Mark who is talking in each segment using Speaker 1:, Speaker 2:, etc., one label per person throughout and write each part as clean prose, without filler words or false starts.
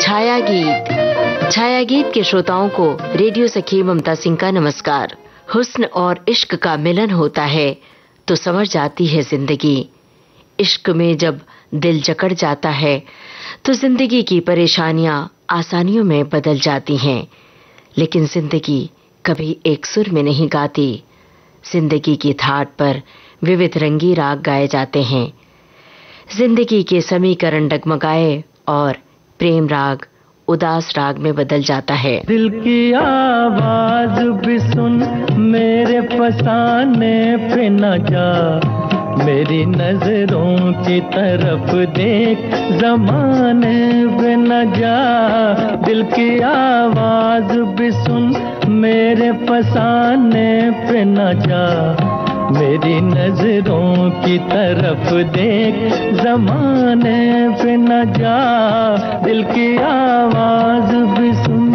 Speaker 1: छाया गीत के श्रोताओं को रेडियो सखी ममता सिंह का नमस्कार। हुस्न और इश्क का मिलन होता है तो समझ जाती है जिंदगी। इश्क में जब दिल जकड़ जाता है तो जिंदगी की परेशानियां आसानियों में बदल जाती हैं। लेकिन जिंदगी कभी एक सुर में नहीं गाती। जिंदगी की थाट पर विविध रंगी राग गाए जाते हैं। जिंदगी के समीकरण डगमगाए और प्रेम राग उदास राग में बदल जाता है।
Speaker 2: दिल की आवाज भी सुन मेरे फसाने पे न जा, मेरी नजरों की तरफ देख ज़माने पे न जा। दिल की आवाज भी सुन मेरे फसाने पे न जा, मेरी नजरों की तरफ देख ज़माने पे न जा। दिल की आवाज भी सुन।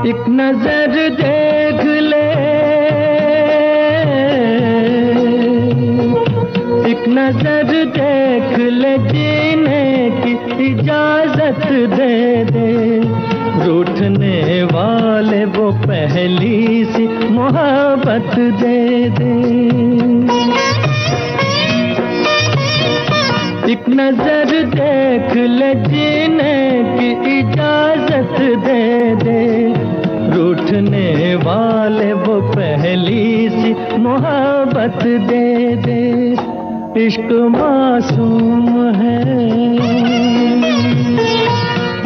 Speaker 2: एक नजर देख ले, एक नजर देख ले, जीने की इजाजत दे दे। रूठने वाले वो पहली सी मोहब्बत दे दे। एक नजर देख ले, जीने की इजाजत दे दे। रूठने वाले वो पहली सी मोहब्बत दे दे। इश्क मासूम है,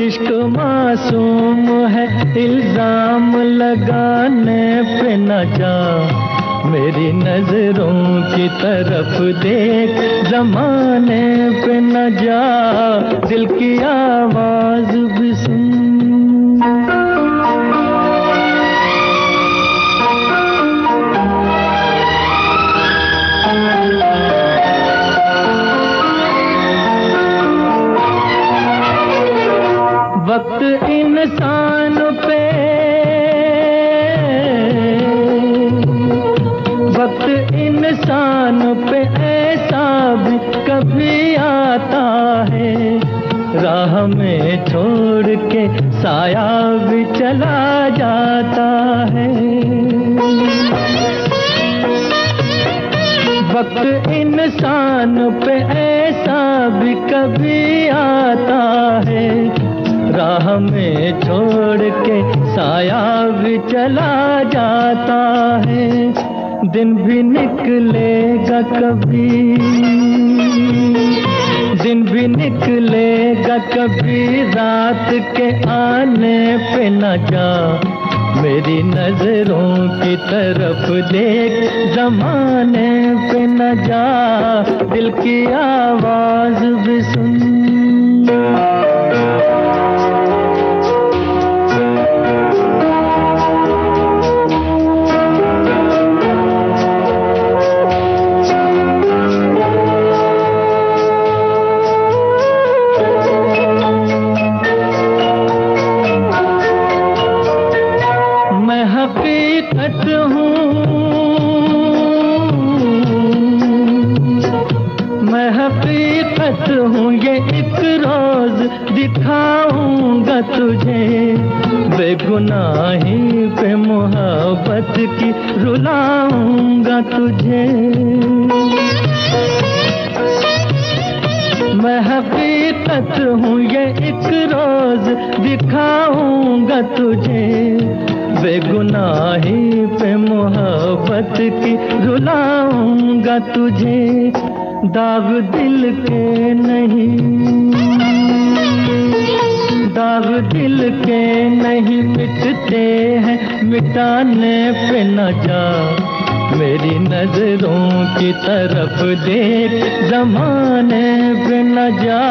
Speaker 2: इश्क मासूम है, इल्जाम लगाने पे न जा। मेरी नजरों की तरफ देख ज़माने पे न जा। दिल की आवाज भी सुन। वक्त इंसान पे, वक्त इंसान पे ऐसा भी कभी आता है, राह में छोड़ के साया भी चला जाता है। वक्त इंसान पे ऐसा भी कभी आता है, राह में छोड़ के साया भी चला जाता है। दिन भी निकलेगा कभी, दिन भी निकलेगा कभी, रात के आने पे न जा। मेरी नजरों की तरफ देख ज़माने पे न जा। दिल की आवाज भी सुन। हकीकत हूँ, मैं हकीकत हूँ, ये एक रोज दिखाऊंगा तुझे। बेगुनाही पे मोहब्बत की रुलाऊंगा तुझे। मैं हकीकत हूँ, ये एक रोज दिखाऊंगा तुझे। बेगुनाही पे मोहब्बत की रुलाऊंगा तुझे। दाग दिल के नहीं, दाग दिल के नहीं मिटते हैं, मिटाने पे न जा। मेरी नजरों की तरफ देख ज़माने पे न जा।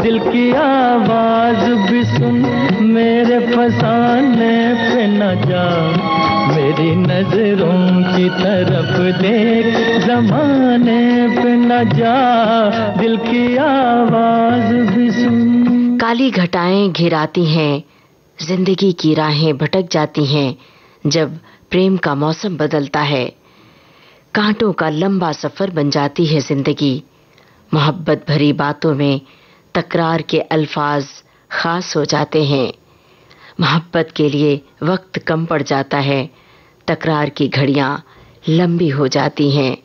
Speaker 2: दिल की आवाज भी सुन मेरे फसाने पे न जा। मेरी नजरों की तरफ देख ज़माने पे न जा। दिल की आवाज भी सुन।
Speaker 1: काली घटाएं घिराती हैं जिंदगी की राहें भटक जाती हैं जब प्रेम का मौसम बदलता है। कांटों का लंबा सफर बन जाती है जिंदगी। मोहब्बत भरी बातों में तकरार के अल्फाज खास हो जाते हैं। मोहब्बत के लिए वक्त कम पड़ जाता है, तकरार की घड़ियां लंबी हो जाती हैं।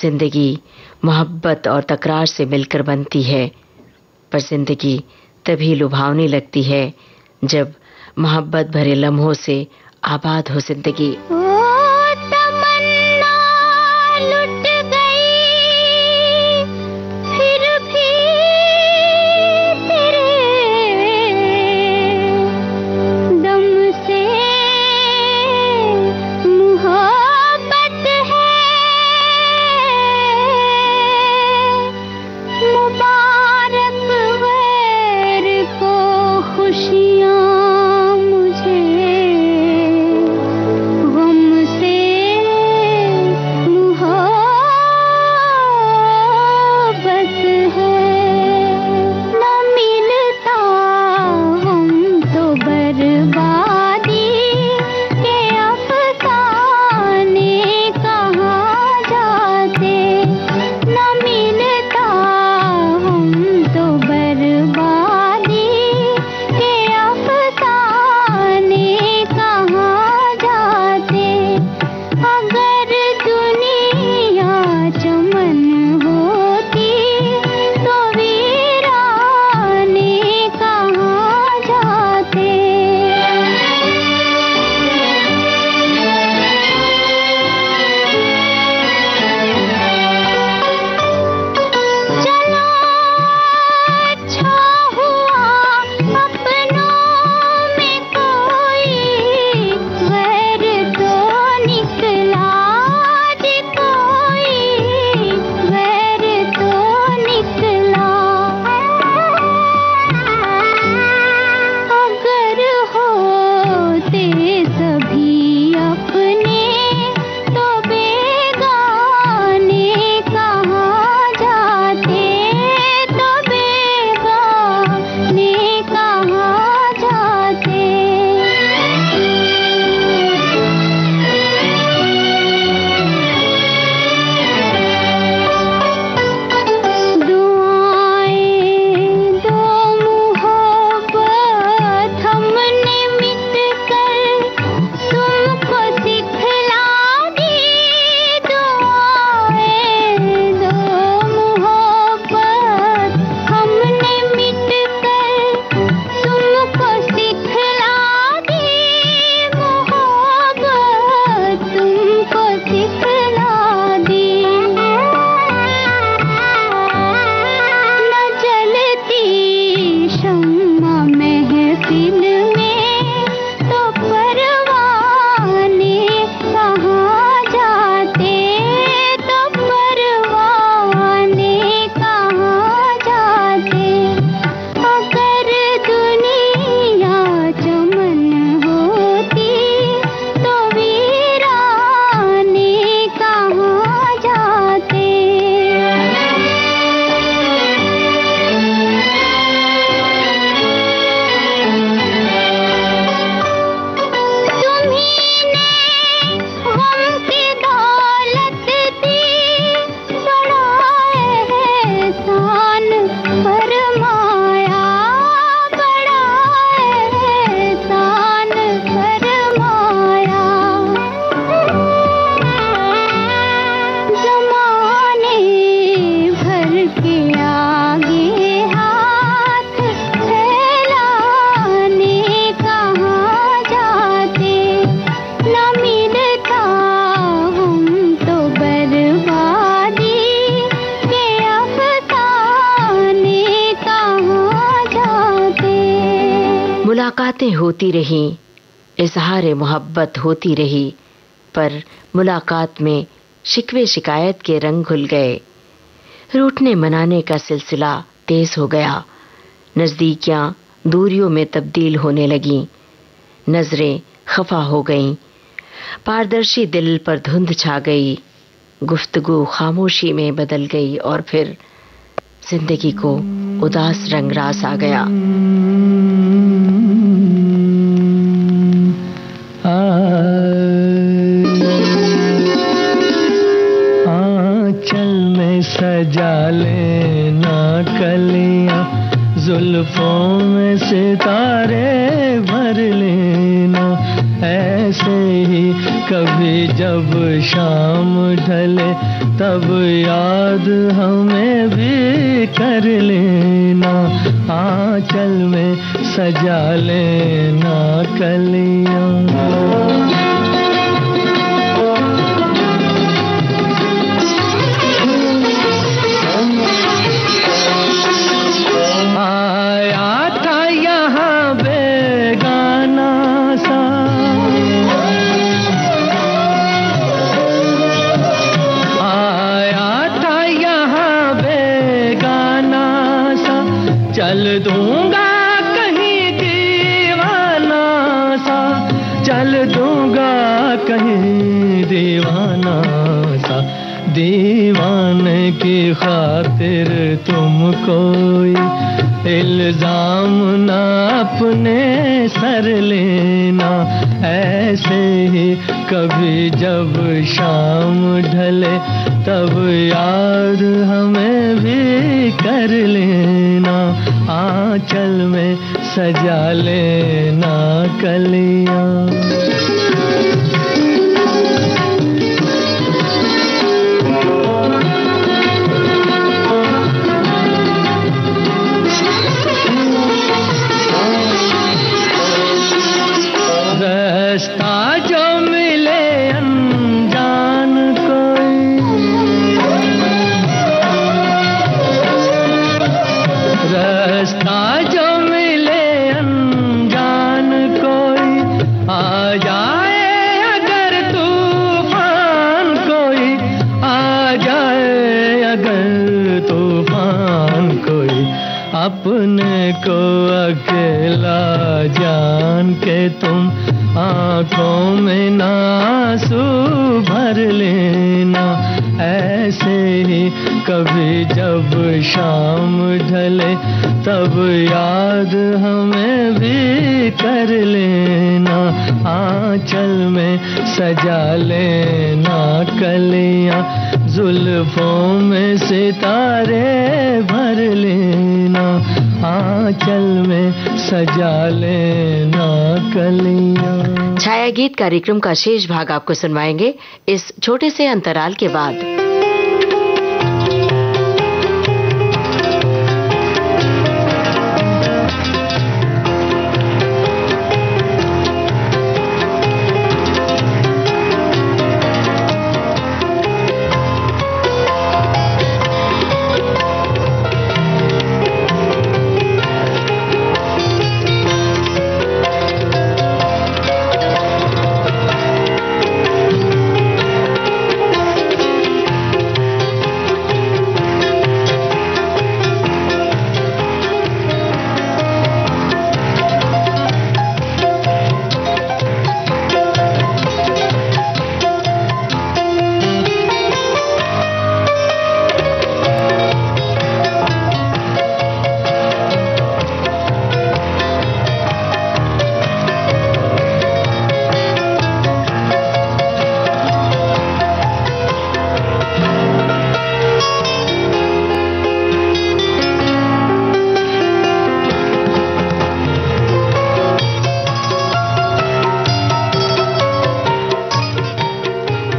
Speaker 1: जिंदगी मोहब्बत और तकरार से मिलकर बनती है, पर जिंदगी तभी लुभावनी लगती है जब मोहब्बत भरे लम्हों से आबाद हो जिंदगी। मुलाकातें होती रहीं, इजहार मोहब्बत होती रही, पर मुलाकात में शिकवे शिकायत के रंग घुल गए। रूठने मनाने का सिलसिला तेज हो गया। नजदीकियां दूरियों में तब्दील होने लगीं। नजरें खफा हो गईं। पारदर्शी दिल पर धुंध छा गई। गुफ्तगू खामोशी में बदल गई और फिर जिंदगी को उदास रंग रास आ गया।
Speaker 2: सितारे भर लेना। ऐसे ही कभी जब शाम ढले तब याद हमें भी कर लेना। आंचल में सजा लेना कलियां। चल दूंगा कहीं दीवाना सा, चल दूंगा कहीं दीवाना सा। दीवाने की खातिर तुम कोई इल्जाम ना अपने सर लेना। ऐसे ही कभी जब शाम ढले तब याद हमें भी कर लेना। आंचल में सजा लेना कलियां। रास्ता जो मिले अनजान कोई, रास्ता जो मिले अनजान कोई, आ जाए अगर तूफान कोई, आ जाए अगर तूफान कोई। अपने को अकेला जान के तुम आंखों में ना आंसू भर लेना। ऐसे ही कभी जब शाम ढले तब याद हमें भी कर लेना। आंचल में सजा लेना कलियां, जुल्फों में सितारे भर लेना। आंचल में सजा लेना कलियां।
Speaker 1: छाया गीत कार्यक्रम का शेष भाग आपको सुनवाएंगे इस छोटे से अंतराल के बाद।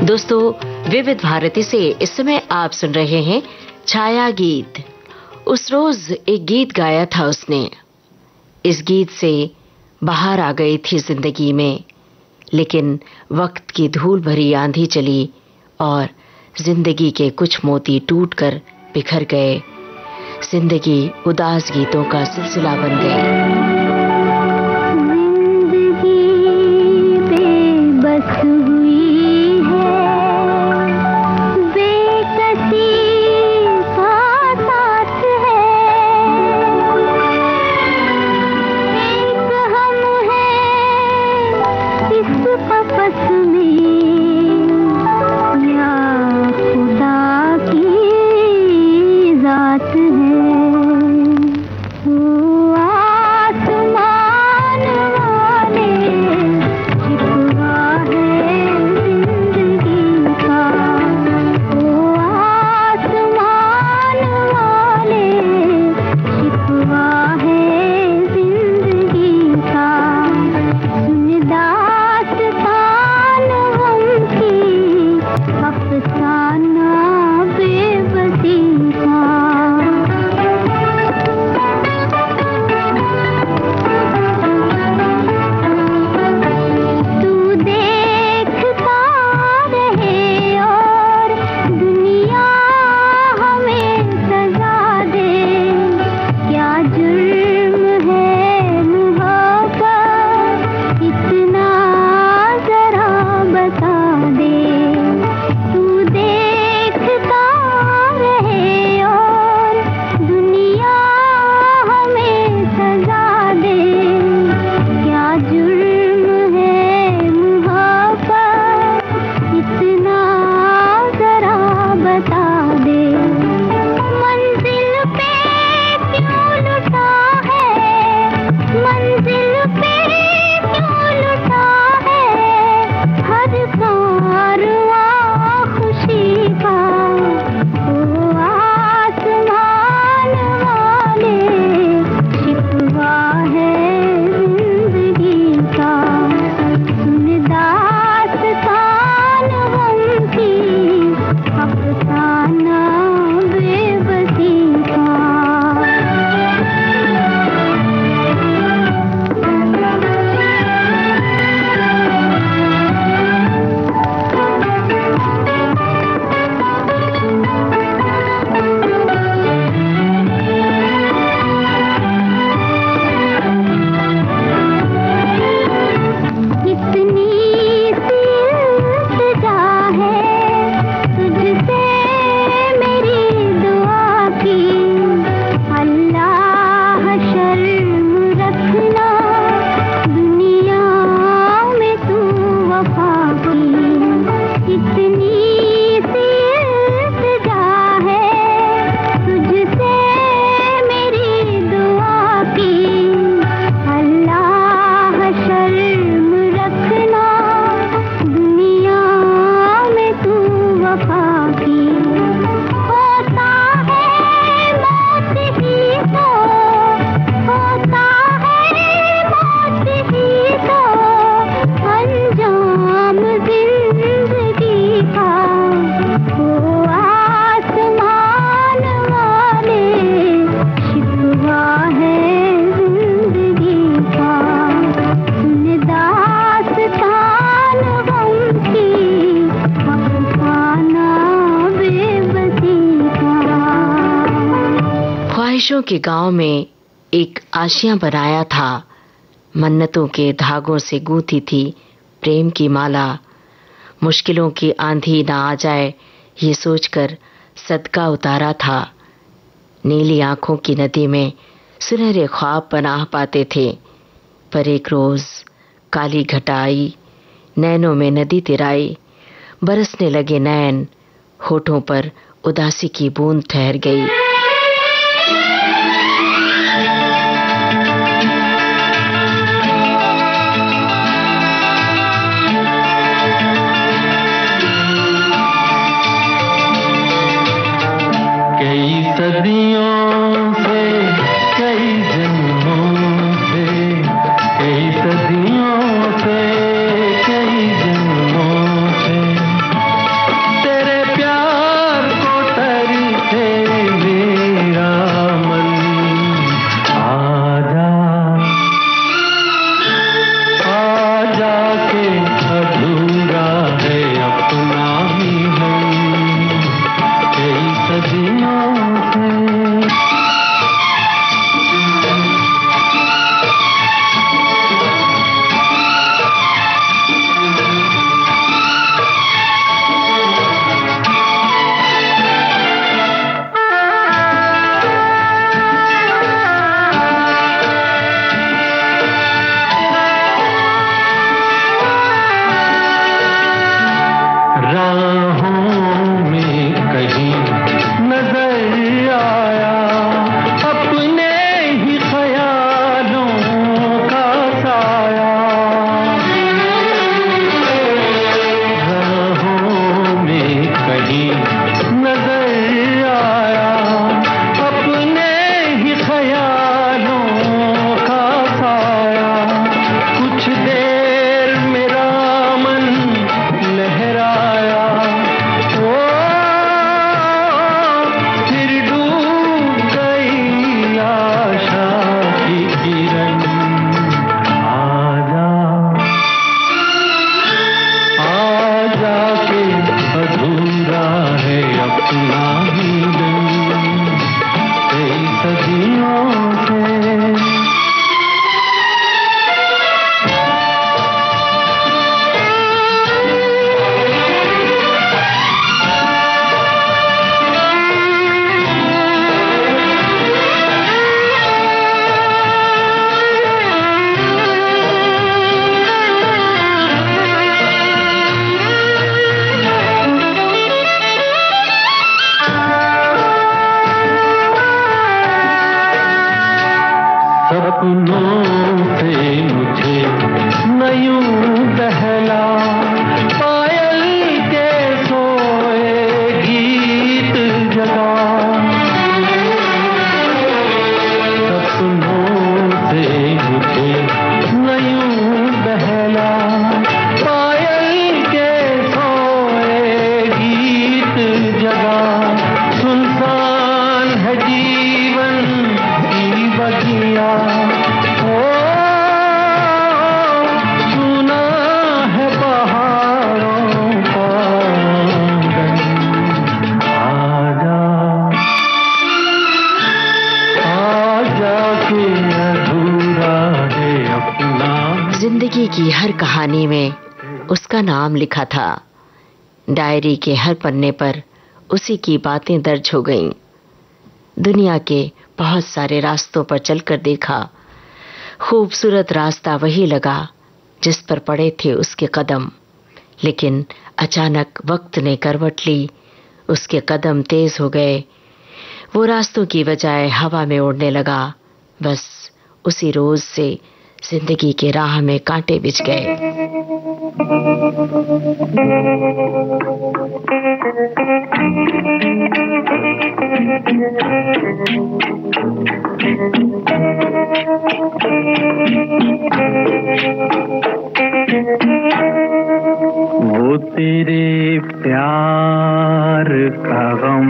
Speaker 1: दोस्तों, विविध भारती से इस समय आप सुन रहे हैं छाया गीत। उस रोज एक गीत गाया था उसने। इस गीत से बाहर आ गई थी जिंदगी में, लेकिन वक्त की धूल भरी आंधी चली और जिंदगी के कुछ मोती टूटकर बिखर गए। जिंदगी उदास गीतों का सिलसिला बन गई।
Speaker 3: आसमां
Speaker 1: ख्वाहिशों के गांव में एक आशियां बनाया था, मन्नतों के धागों से गूंथी थी प्रेम की माला। मुश्किलों की आंधी ना आ जाए ये सोचकर सदका उतारा था। नीली आंखों की नदी में सुनहरे ख्वाब पनाह पाते थे, पर एक रोज काली घटा आई, नैनों में नदी तिराई। बरसने लगे नैन, होठों पर उदासी की बूंद ठहर गई।
Speaker 2: कई सदियों से, कई जन्मों से, कई सदियों से, कई जन्मों से तेरे प्यार को तरसे मेरा मन। आजा, आजा के अधूरा है अपना ही मन, कई सदियों से। राहों में कहीं नजर आया अपने ही ख्यालों का साया। राहों में कहीं नजर आया अपने ही ख्यालों का साया। कुछ देर मेरा मन लहराया, ओ फिर डूब गई आशा की किरण। आजा, आजा के अधूरा है अपना ही दिन, कई सदियों से। सपनों से मुझे न यूं बहला, पायल के सोए गीत जगा। सपनों से मुझे न यूं बहला, पायल के सोए गीत जगा। सुनसान है जीवन की बगिया, ओ सुना है पहाड़ों का आंगन। आजा, आजा के अधूरा है अपना।
Speaker 1: जिंदगी की हर कहानी में उसका नाम लिखा था। डायरी के हर पन्ने पर उसी की बातें दर्ज हो गईं। दुनिया के बहुत सारे रास्तों पर चलकर देखा, खूबसूरत रास्ता वही लगा जिस पर पड़े थे उसके कदम। लेकिन अचानक वक्त ने करवट ली, उसके कदम तेज हो गए। वो रास्तों की बजाय हवा में उड़ने लगा। बस उसी रोज से जिंदगी के राह में कांटे बिछ गए।
Speaker 2: वो तेरे प्यार का गम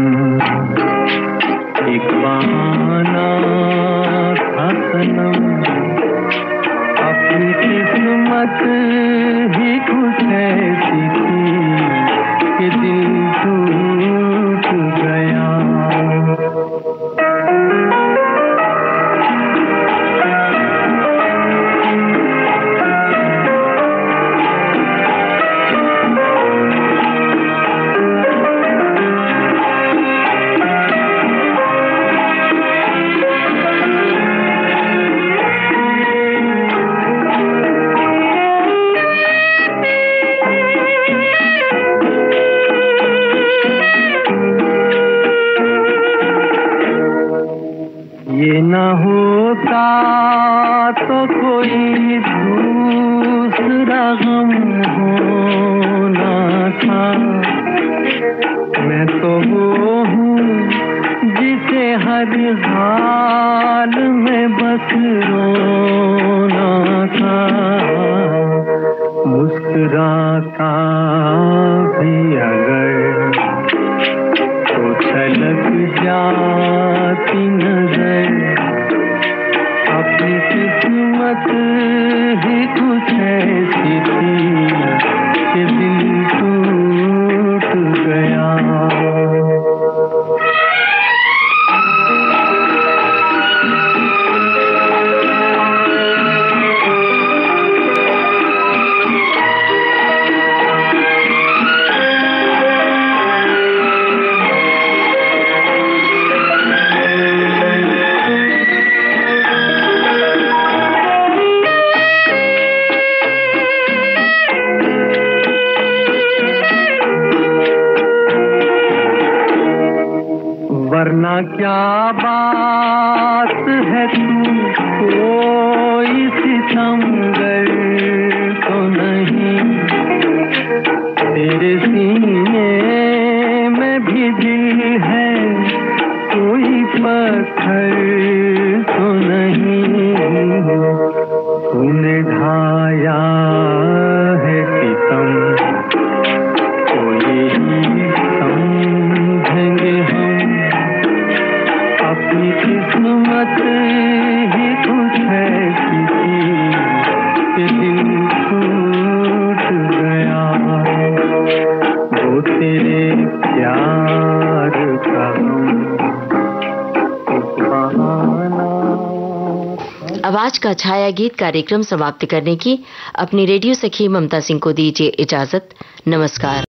Speaker 2: एक बहाना था सनम, अपनी किस्मत ही कुछ ऐसी थी कि दिल टूट गया। मुस्कुराता भी अगर तो छलक जाती नजर, अपनी किस्मत ही कुछ ऐसी थी कि दिल टूट गया। वरना क्या बात है तू कोई सितमगर तो नहीं, तेरे सीने में भी दिल है कोई पत्थर तो नहीं। तूने ढाया है सितम तो यही समझेंगे हम, अपनी किस्मत ही कुछ ऐसी थी कि दिल टूट गया। वो तेरे प्यार का बहाना।
Speaker 1: अब आज का छाया गीत कार्यक्रम समाप्त करने की अपनी रेडियो सखी ममता सिंह को दीजिए इजाजत। नमस्कार।